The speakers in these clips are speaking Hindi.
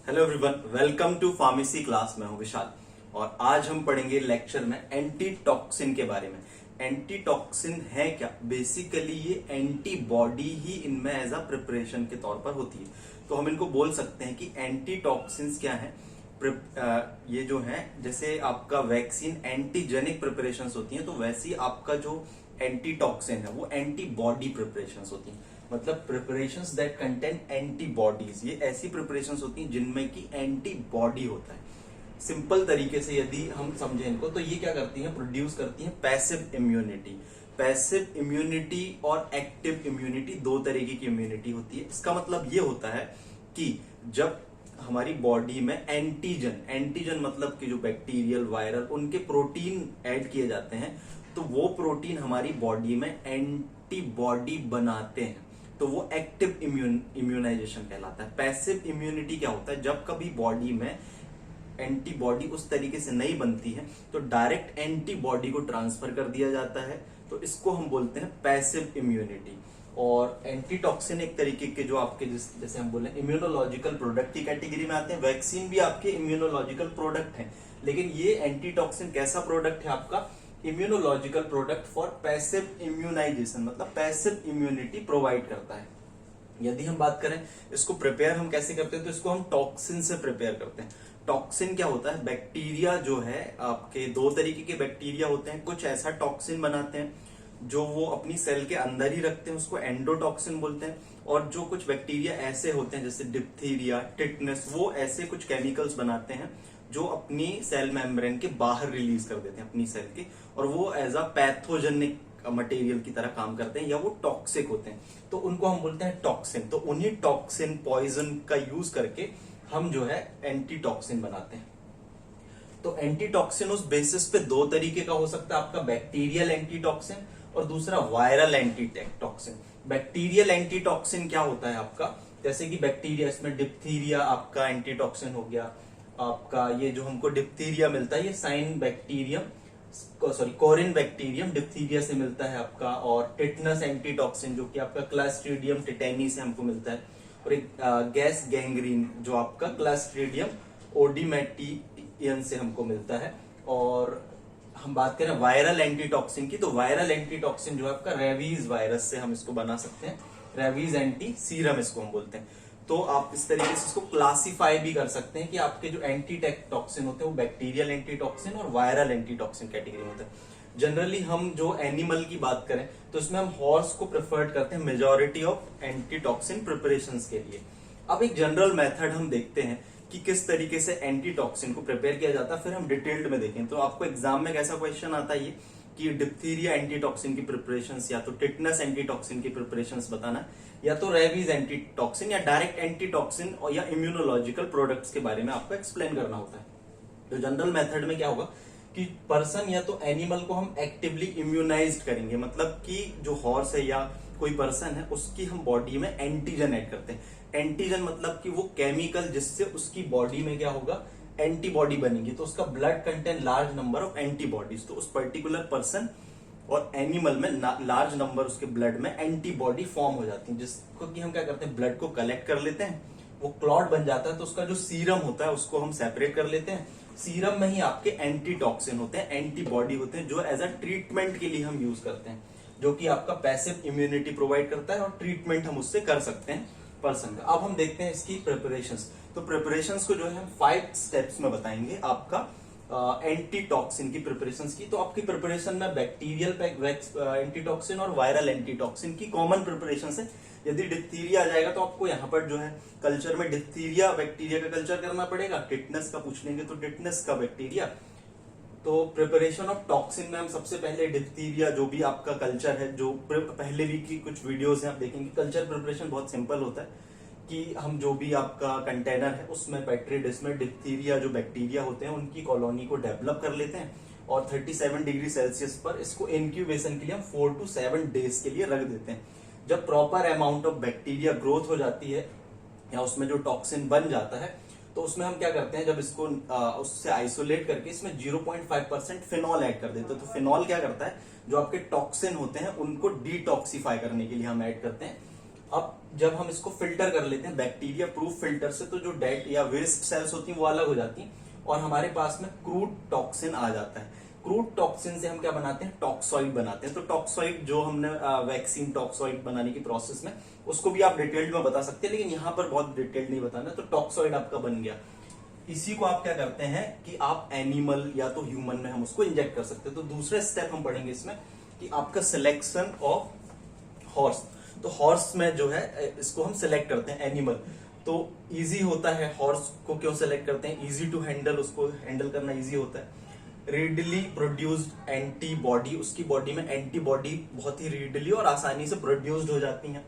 Hello everyone, welcome to pharmacy class. मैं हूं विशाल और आज हम पढ़ेंगे लेक्चर में एंटी टॉक्सिन के बारे में। एंटी टॉक्सिन है क्या? बेसिकली ये एंटीबॉडी ही इनमें एज अ प्रिपरेशन के तौर पर होती है, तो हम इनको बोल सकते हैं कि एंटी टॉक्सिन्स क्या है। ये जो है, जैसे आपका वैक्सीन एंटीजेनिक प्रिपरेशंस होती हैं, तो वैसी आपका जो एंटी टॉक्सिन है वो एंटीबॉडी प्रिपरेशंस होती हैं। मतलब प्रिपरेशंस दैट कंटेन एंटीबॉडीज, ये ऐसी प्रिपरेशंस होती हैं जिनमें की एंटीबॉडी होता है। सिंपल तरीके से यदि हम समझें इनको, तो ये क्या करती हैं? प्रोड्यूस करती हैं पैसिव इम्यूनिटी। पैसिव इम्यूनिटी और एक्टिव इम्यूनिटी दो तरीके की इम्यूनिटी होती है। इसका मतलब ये होता है कि जब हमारी बॉडी में एंटीजन मतलब कि जो बैक्टीरियल, वायरल, उनके प्रोटीन ऐड किए जाते हैं, तो वो प्रोटीन हमारी बॉडी में एंटीबॉडी बनाते हैं, तो वो एक्टिव इम्यूनाइजेशन कहलाता है। पैसिव इम्यूनिटी क्या होता है? जब कभी बॉडी में एंटीबॉडी उस तरीके से नहीं बनती है तो डायरेक्ट एंटीबॉडी को ट्रांसफर कर दिया जाता है, तो इसको हम बोलते हैं पैसिव इम्यूनिटी। और एंटीटॉक्सिन एक तरीके के जो आपके जैसे हम बोले इम्यूनोलॉजिकल प्रोडक्ट की कैटेगरी में आते हैं। वैक्सीन भी आपके इम्यूनोलॉजिकल प्रोडक्ट हैं, लेकिन ये एंटीटॉक्सिन कैसा प्रोडक्ट है? आपका immunological product for passive immunization, मतलब पैसिव इम्यूनिटी प्रोवाइड करता है। यदि हम बात करें इसको प्रिपेयर हम कैसे करते हैं, तो इसको हम टॉक्सिन से प्रिपेयर करते हैं। टॉक्सिन क्या होता है? बैक्टीरिया जो है, आपके दो तरीके के बैक्टीरिया होते हैं। कुछ ऐसा टॉक्सिन बनाते हैं जो वो अपनी सेल के अंदर ही रखते हैं, उसको एंडोटॉक्सिन बोलते हैं। और जो कुछ बैक्टीरिया ऐसे होते हैं जैसे डिप्थीरिया, टिटनेस, वो ऐसे कुछ केमिकल्स बनाते हैं जो अपनी सेल मेम्ब्रेन के बाहर रिलीज कर देते हैं अपनी सेल के, और वो एज अ पैथोजेनिक मटेरियल की तरह काम करते हैं या वो टॉक्सिक होते हैं, तो उनको हम बोलते हैं टॉक्सिन। तो उन्हीं टॉक्सिन, पॉइजन का यूज करके हम जो है एंटीटॉक्सिन बनाते हैं। तो एंटीटॉक्सिन उस बेसिस पे दो तरीके का हो सकता है, आपका बैक्टीरियल एंटीटॉक्सिन और दूसरा वायरल एंटीटॉक्सिन। बैक्टीरियल एंटीटॉक्सिन क्या होता है आपका? जैसे कि बैक्टीरिया, इसमें डिप्थीरिया आपका एंटीटॉक्सिन हो गया। आपका ये जो हमको डिप्थीरिया मिलता है, ये साइन बैक्टीरियम, कोरिन बैक्टीरियम डिप्थीरिया से मिलता है आपका। और टिटनस एंटीटॉक्सिन जो कि आपका क्लस्ट्रीडियम टिटेनी से हमको मिलता है। और एक गैस गैंग्रीन जो आपका क्लस्ट्रीडियम ओडिमेटियन से हमको मिलता है। और हम बात करें वायरल एंटीटॉक्सिन की, तो वायरल एंटीटॉक्सिन जो है आपका रेबीज वायरस से हम इसको बना सकते हैं। रेबीज एंटी सीरम इसको हम बोलते हैं। तो आप इस तरीके से इसको क्लासिफाई भी कर सकते हैं कि आपके जो एंटीटॉक्सिन होते हैं वो बैक्टीरियल एंटीटॉक्सिन और वायरल एंटीटॉक्सिन कैटेगरी में होते हैं। जनरली हम जो एनिमल की बात करें तो इसमें हम हॉर्स को प्रेफर्ड करते हैं मेजॉरिटी ऑफ एंटीटॉक्सिन प्रिपरेशंस के लिए। अब एक जनरल मेथड हम देखते हैं कि किस तरीके से एंटीटॉक्सिन को प्रिपेयर किया जाता है, फिर हम डिटेल्ड में देखें। तो आपको एग्जाम में कैसा क्वेश्चन आता है ये कि डिप्थीरिया एंटीटॉक्सिन की प्रिपरेशंस या तो टिटनस एंटीटॉक्सिन की प्रिपरेशंस बताना, या तो रेबीज एंटीटॉक्सिन, या डायरेक्ट एंटीटॉक्सिन और या इम्यूनोलॉजिकल प्रोडक्ट्स के बारे में आपको एक्सप्लेन करना होता है। तो जनरल मेथड में क्या होगा कि पर्सन या तो एनिमल को हम एक्टिवली इम्यूनाइज करेंगे, मतलब कि जो हॉर्स है या कोई पर्सन है उसकी हम बॉडी में एंटीजन ऐड करते हैं। एंटीजन मतलब कि वो केमिकल जिससे उसकी बॉडी में क्या होगा, एंटीबॉडी बनेगी, तो उसका blood contain large number of antibodies, तो उस पर्टिकुलर पर्सन और एनिमल में लार्ज नंबर उसके ब्लड में एंटीबॉडी फॉर्म हो जाती है, जिसको कि हम क्या करते हैं, ब्लड को कलेक्ट कर लेते हैं, वो क्लॉट बन जाता है, तो उसका जो सीरम होता है उसको हम सेपरेट कर लेते हैं। सीरम में ही आपके एंटीटॉक्सिन होते हैं, एंटीबॉडी होते हैं, जो एज अ ट्रीटमेंट के लिए हम यूज करते हैं, जो कि आपका पैसिव इम्यूनिटी प्रोवाइड करता है और ट्रीटमेंट हम उससे कर सकते हैं पर्सन का। अब हम देखते हैं इसकी प्रिपरेशंस। तो प्रिपरेशंस को जो है हम 5 स्टेप्स में बताएंगे आपका एंटीटॉक्सिन की प्रिपरेशंस की। तो आपकी प्रिपरेशन में बैक्टीरियल एंटीटॉक्सिन और वायरल एंटीटॉक्सिन की कॉमन प्रिपरेशन है। यदि डिप्थीरिया आ जाएगा तो आपको यहाँ पर जो है कल्चर में डिप्थीरिया बैक्टीरिया का कल्चर करना पड़ेगा। टिटनस का पूछ लेंगे तो टिटनस का बैक्टीरिया। तो प्रिपरेशन ऑफ टॉक्सिन में हम सबसे पहले डिप्थीरिया जो भी आपका कल्चर है, जो पहले वीक की कुछ वीडियोस हैं आप देखेंगे, कल्चर प्रिपरेशन बहुत सिंपल होता है कि हम जो भी आपका कंटेनर है उसमें पेट्री डिश में डिप्थीरिया जो बैक्टीरिया होते हैं उनकी कॉलोनी को डेवलप कर लेते हैं और 37 डिग्री सेल्सियस पर इसको इंक्यूबेशन के लिए हम 4 to 7 डेज के लिए रख देते हैं। जब proper amount of bacteria growth हो जाती है या उसमें जो टॉक्सिन बन जाता है, तो उसमें हम क्या करते हैं, जब इसको उससे आइसोलेट करके इसमें 0.5% फिनॉल ऐड कर देते हैं। तो फिनॉल क्या करता है, जो आपके टॉक्सिन होते हैं उनको डिटॉक्सिफाई करने के लिए हम ऐड करते हैं। अब जब हम इसको फिल्टर कर लेते हैं बैक्टीरिया प्रूफ फिल्टर से, तो जो डेड या वेस्ट सेल्स होती हैं वो अलग हो जाती हैं और हमारे पास में क्रूड टॉक्सिन आ जाता है। क्रूड टॉक्सिन से हम क्या बनाते हैं, टॉक्सॉइड बनाते हैं। तो टॉक्सॉइड जो हमने वैक्सीन टॉक्सॉइड बनाने की प्रोसेस में, उसको भी आप डिटेल्ड में बता सकते हैं, लेकिन यहाँ पर बहुत डिटेल्ड नहीं बताना। तो टॉक्सॉइड आपका बन गया। इसी को आप क्या करते हैं कि आप एनिमल या तो ह्यूमन में हम उसको इंजेक्ट कर सकते हैं। तो दूसरा स्टेप हम पढ़ेंगे इसमें कि आपका सिलेक्शन ऑफ हॉर्स। तो हॉर्स में जो है इसको हम सिलेक्ट करते हैं एनिमल। तो इजी होता है, हॉर्स को क्यों सिलेक्ट करते हैं, इजी टू हैंडल, उसको हैंडल करना इजी होता है। रेडली प्रोड्यूस्ड एंटीबॉडी, उसकी बॉडी में एंटीबॉडी बहुत ही रेडली और आसानी से प्रोड्यूस्ड हो जाती हैं।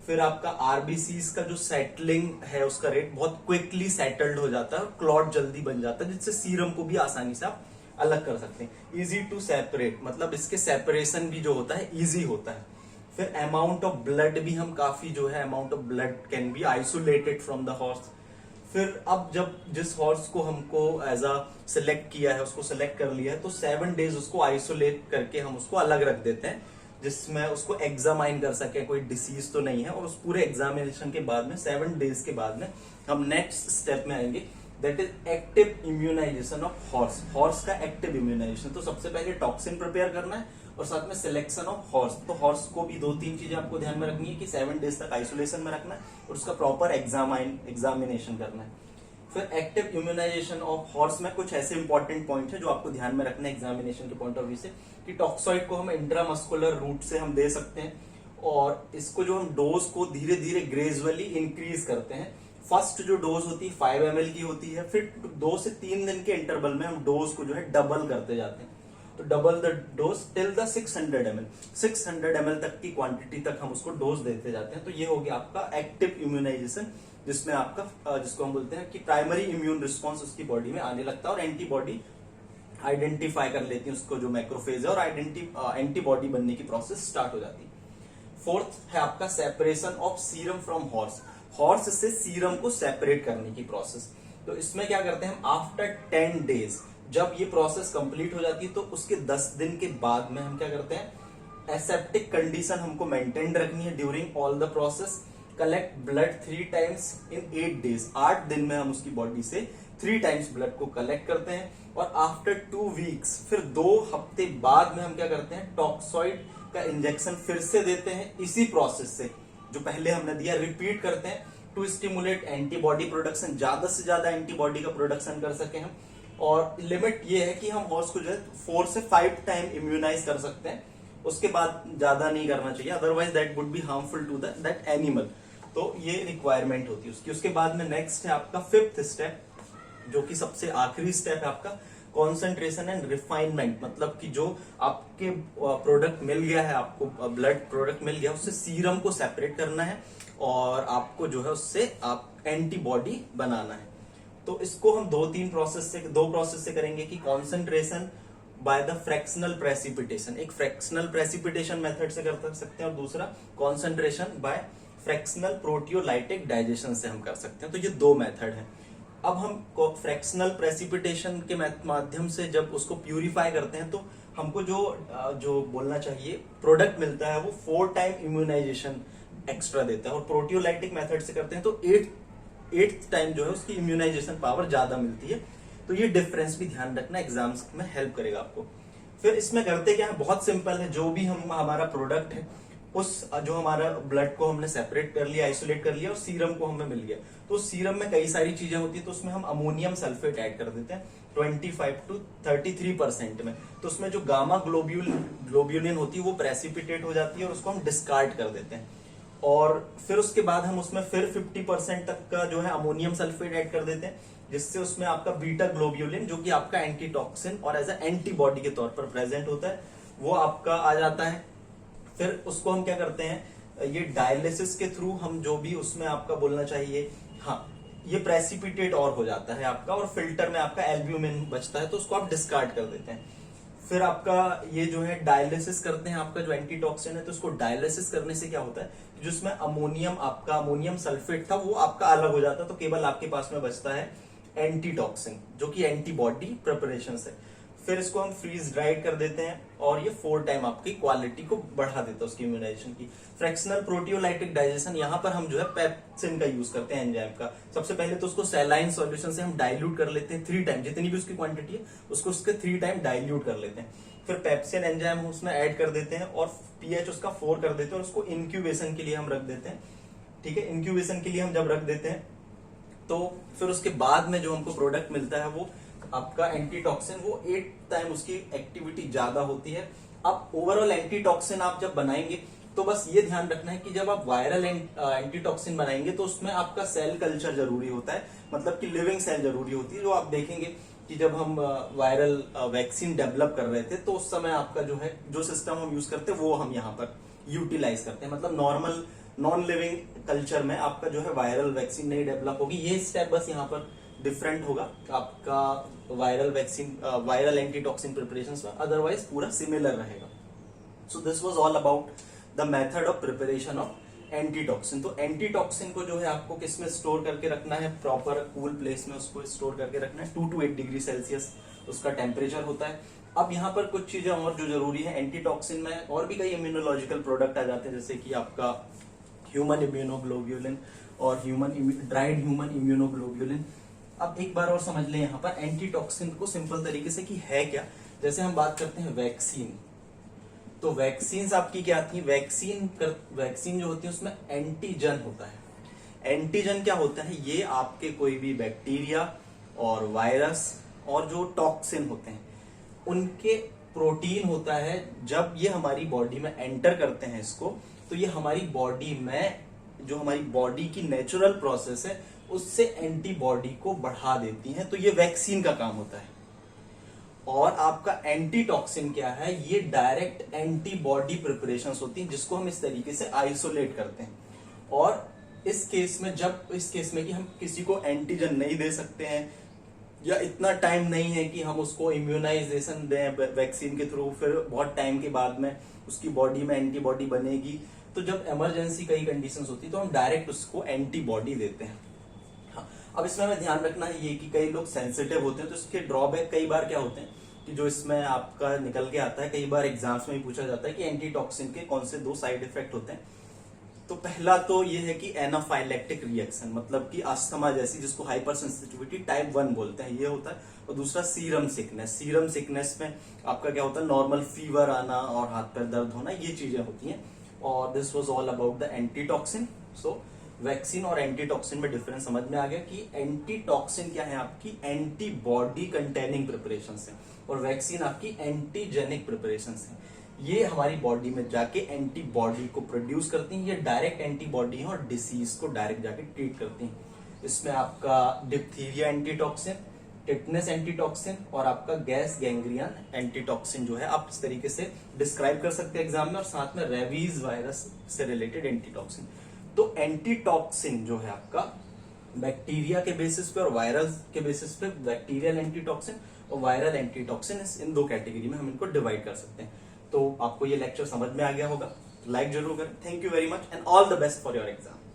फिर आपका आरबीसीज का जो सेटलिंग है उसका रेट बहुत क्विकली सेटल्ड हो जाता है और क्लॉट जल्दी बन जाता है, जिससे सीरम को भी आसानी से आप अलग कर सकते हैं। इजी टू सेपरेट, मतलब इसके सेपरेशन भी जो होता है इजी होता है। फिर अमाउंट ऑफ ब्लड भी हम काफी जो है, amount of blood can be isolated from the horse. फिर अब जब जिस हॉर्स को हमको एज अ सिलेक्ट किया है, उसको सिलेक्ट कर लिया है, तो 7 डेज उसको आइसोलेट करके हम उसको अलग रख देते हैं, जिसमें उसको एग्जामाइन कर सके कोई डिसीज तो नहीं है। और उस पूरे एग्जामिनेशन के बाद में 7 डेज के बाद में हम नेक्स्ट स्टेप में आएंगे, that is active immunization of horse. Horse का एक्टिव इम्यूनाइजेशन, तो सबसे पहले टॉक्सिन प्रिपेयर करना है और साथ में सिलेक्शन ऑफ हॉर्स। तो हॉर्स को भी 2-3 चीजें आपको ध्यान में रखनी है कि 7 डेज तक आइसोलेशन में रखना है और उसका प्रॉपर एग्जामिनेशन करना है। फिर एक्टिव इम्यूनाइजेशन ऑफ हॉर्स में कुछ ऐसे इंपॉर्टेंट पॉइंट है जो आपको ध्यान में रखना है एग्जामिनेशन के पॉइंट ऑफ व्यू से, कि टॉक्सॉइड को हम इंट्रामस्कुलर रूट से हम दे सकते हैं और इसको जो हम डोज को धीरे धीरे ग्रेजुअली इंक्रीज करते हैं। फर्स्ट जो डोज होती है 5 ml की होती है, फिर 2 से 3 दिन के इंटरवल में हम डोज को जो है डबल करते जाते हैं। तो double the dose till the 600 ml, 600 ml तक की क्वांटिटी तक हम उसको डोज देते जाते हैं। तो ये हो गया आपका एक्टिव इम्यूनाइजेशन, जिसमें आपका जिसको हम बोलते हैं कि प्राइमरी इम्यून रिस्पॉन्स उसकी बॉडी में आने लगता है और एंटीबॉडी आइडेंटिफाई कर लेती है उसको, जो मैक्रोफेज है, और एंटीबॉडी बनने की प्रोसेस स्टार्ट हो जाती है। फोर्थ है आपका separation of serum from horse. Horse से सीरम को सेपरेट करने की प्रोसेस। तो इसमें क्या करते हैं हम, आफ्टर 10 डेज जब ये प्रोसेस कंप्लीट हो जाती है, तो उसके 10 दिन के बाद में हम क्या करते हैं, एसेप्टिक कंडीशन हमको मेंटेन रखनी है during all the process. Collect blood 3 times in 8 days, 8 दिन में हम उसकी बॉडी से 3 टाइम्स ब्लड को कलेक्ट करते हैं। और आफ्टर 2 वीक्स, फिर 2 हफ्ते बाद में हम क्या करते हैं, टॉक्सॉइड का इंजेक्शन फिर से देते हैं इसी प्रोसेस से जो पहले हमने दिया, रिपीट करते हैं टू स्टिमुलेट एंटीबॉडी प्रोडक्शन, ज्यादा से ज्यादा एंटीबॉडी का प्रोडक्शन कर सके हम। और लिमिट ये है कि हम हॉर्स को जो है 4 से 5 टाइम इम्यूनाइज कर सकते हैं, उसके बाद ज्यादा नहीं करना चाहिए, otherwise that would be harmful to that animal. तो ये रिक्वायरमेंट होती है उसकी। उसके बाद में नेक्स्ट है आपका 5th स्टेप, जो कि सबसे आखिरी स्टेप है आपका, कॉन्सेंट्रेशन एंड रिफाइनमेंट। मतलब कि जो आपके प्रोडक्ट मिल गया है, आपको ब्लड प्रोडक्ट मिल गया, उससे सीरम को सेपरेट करना है और आपको जो है उससे आप एंटीबॉडी बनाना है। तो इसको हम 2 प्रोसेस से करेंगे कि concentration by the fractional precipitation, एक फ्रैक्शनल प्रेसिपिटेशन मेथड से कर सकते हैं और दूसरा concentration bye fractional proteolytic digestion से हम कर सकते हैं। तो ये 2 मेथड हैं। अब हम फ्रैक्शनल प्रेसिपिटेशन के माध्यम से जब उसको प्यूरिफाई करते हैं, तो हमको जो बोलना चाहिए प्रोडक्ट मिलता है वो 4 टाइम इम्यूनाइजेशन एक्स्ट्रा देता है। और प्रोटियोलाइटिक मेथड से करते हैं तो 8th टाइम जो है उसकी इम्यूनाइजेशन पावर ज्यादा मिलती है। तो ये डिफरेंस भी ध्यान रखना, एग्जाम्स में हेल्प करेगा आपको। फिर इसमें करते क्या है, बहुत सिंपल है। जो भी हमारा प्रोडक्ट है, उस जो हमारा ब्लड को हमने सेपरेट कर लिया, आइसोलेट कर लिया और सीरम को हमें मिल गया, तो सीरम में कई सारी चीजें होती है, तो उसमें हम अमोनियम सल्फेट ऐड कर देते हैं 25 to 33% में। तो उसमें जो गामा ग्लोब्यूलिन होती है वो प्रेसिपिटेट हो जाती है और उसको हम डिस्कार्ड कर देते हैं। और फिर उसके बाद हम उसमें फिर 50% तक का जो है अमोनियम सल्फेट ऐड कर देते हैं, जिससे उसमें आपका बीटा ग्लोब्यूलिन, जो कि आपका एंटीटॉक्सिन और एज ए एंटीबॉडी के तौर पर प्रेजेंट होता है, वो आपका आ जाता है। फिर उसको हम क्या करते हैं, ये डायलिसिस के थ्रू हम जो भी उसमें आपका बोलना चाहिए, हाँ, ये प्रेसिपिटेट और हो जाता है आपका, और फिल्टर में आपका एल्ब्यूमिन बचता है, तो उसको आप डिस्कार्ड कर देते हैं। फिर आपका ये जो है डायलिसिस करते हैं, आपका जो एंटीटॉक्सिन है, तो उसको डायलिसिस करने से क्या होता है, जिसमें अमोनियम सल्फेट था वो आपका अलग हो जाता है, तो केवल आपके पास में बचता है एंटीटॉक्सिन, जो कि एंटीबॉडी प्रिपरेशन है। फिर इसको हम फ्रीज ड्राइड कर देते हैं और ये 4 टाइम आपकी क्वालिटी को बढ़ा देता है उसकी इम्यूनाइजेशन की। फ्रैक्शनल प्रोटियोलाइटिक डाइजेशन, यहाँ पर हम जो है पेप्सिन का यूज करते हैं एंजाइम का। सबसे पहले तो उसको सैलाइन सॉल्यूशन से हम डाइल्यूट कर लेते हैं 3 टाइम, जितनी भी उसकी क्वांटिटी है उसको उसके 3 टाइम डाइल्यूट कर लेते हैं। फिर पेप्सिन एंजाइम उसमें ऐड कर देते हैं और पीएच उसका 4 कर देते हैं और उसको इंक्यूबेशन के लिए हम रख देते हैं। ठीक है, इंक्यूबेशन के लिए हम जब रख देते हैं तो फिर उसके बाद में जो हमको प्रोडक्ट मिलता है वो आपका एंटीटॉक्सिन, वो 8 टाइम उसकी एक्टिविटी ज्यादा होती है। अब ओवरऑल एंटीटॉक्सिन आप जब बनाएंगे तो बस ये ध्यान रखना है कि जब आप वायरल एंटीटॉक्सिन बनाएंगे तो उसमें आपका सेल कल्चर जरूरी होता है, मतलब कि लिविंग सेल जरूरी होती है। जो आप देखेंगे कि जब हम वायरल वैक्सीन डेवलप कर रहे थे तो उस समय आपका जो है जो सिस्टम हम यूज करते हैं वो हम यहाँ पर यूटिलाइज करते हैं। मतलब नॉर्मल नॉन लिविंग कल्चर में आपका जो है वायरल वैक्सीन नहीं डेवलप होगी। ये स्टेप बस यहाँ पर डिफरेंट होगा आपका viral vaccine viral antitoxin preparation में, अदरवाइज पूरा सिमिलर रहेगा। So this was all about the method of preparation of antitoxin. तो एंटीटॉक्सिन को जो है आपको किस में स्टोर करके रखना है, प्रॉपर कूल प्लेस में उसको स्टोर करके रखना है। 2 to 8 डिग्री सेल्सियस उसका टेम्परेचर होता है। अब यहाँ पर कुछ चीजें और जो जरूरी है, एंटीटॉक्सिन में और भी कई इम्यूनोलॉजिकल प्रोडक्ट आ जाते हैं, जैसे कि आपका ह्यूमन इम्यूनोग्लोब्यूलिन और ड्राइड ह्यूमन इम्यूनोग्लोब्यूलिन। अब एक बार और समझ लें यहाँ पर एंटीटॉक्सिन को सिंपल तरीके से कि है क्या। जैसे हम बात करते हैं वैक्सीन, तो वैक्सीन आपकी क्या थी, वैक्सीन जो होती है उसमें एंटीजन होता है। एंटीजन क्या होता है, ये आपके कोई भी बैक्टीरिया और वायरस और जो टॉक्सिन होते हैं उनके प्रोटीन होता है। जब ये हमारी बॉडी में एंटर करते हैं इसको, तो ये हमारी बॉडी में जो हमारी बॉडी की नेचुरल प्रोसेस है उससे एंटीबॉडी को बढ़ा देती हैं, तो ये वैक्सीन का काम होता है। और आपका एंटीटॉक्सिन क्या है, ये डायरेक्ट एंटीबॉडी प्रिपरेशंस होती हैं जिसको हम इस तरीके से आइसोलेट करते हैं। और इस केस में कि हम किसी को एंटीजन नहीं दे सकते हैं या इतना टाइम नहीं है कि हम उसको इम्यूनाइजेशन दें वैक्सीन के थ्रू, फिर बहुत टाइम के बाद में उसकी बॉडी में एंटीबॉडी बनेगी, तो जब इमरजेंसी कई कंडीशंस होती है तो हम डायरेक्ट उसको एंटीबॉडी देते हैं। अब इसमें हमें ध्यान रखना है ये कि कई लोग सेंसिटिव होते हैं, तो इसके ड्रॉबैक कई बार क्या होते हैं कि जो इसमें आपका निकल के आता है, कई बार एग्जाम्स में भी पूछा जाता है कि एंटीटॉक्सिन के कौन से 2 साइड इफेक्ट होते हैं। तो पहला तो ये है कि एनाफाइलेक्टिक रिएक्शन, मतलब कि अस्थमा जैसी, जिसको हाइपर सेंसिटिविटी टाइप 1 बोलते हैं, ये होता है। और दूसरा सीरम सिकनेस में आपका क्या होता है, नॉर्मल फीवर आना और हाथ पैर दर्द होना, ये चीजें होती हैं। और this was all about the antitoxin. So vaccine और एंटीटॉक्सिन में डिफरेंस समझ में आ गया कि एंटीटॉक्सिन क्या है, आपकी एंटीबॉडी कंटेनिंग प्रिपरेशन है और वैक्सीन आपकी एंटीजेनिक प्रिपरेशन है। ये हमारी बॉडी में जाके एंटीबॉडी को प्रोड्यूस करती हैं, ये डायरेक्ट एंटीबॉडी है और डिसीज को डायरेक्ट जाके ट्रीट करती हैं। इसमें आपका डिप्थीरिया एंटीटॉक्सिन, टिटनेस एंटीटॉक्सिन और आपका गैस गैंग्रियन एंटीटॉक्सिन जो है आप इस तरीके से डिस्क्राइब कर सकते हैं एग्जाम में, और साथ में रेबीज वायरस से रिलेटेड एंटीटॉक्सिन। तो एंटीटॉक्सिन जो है आपका बैक्टीरिया के बेसिस पे और वायरल के बेसिस पे बैक्टीरियल एंटीटॉक्सिन और वायरल एंटीटॉक्सिन, इन 2 कैटेगरी में हम इनको डिवाइड कर सकते हैं। तो आपको ये लेक्चर समझ में आ गया होगा, लाइक जरूर करें। Thank you very much and all the best for your exam.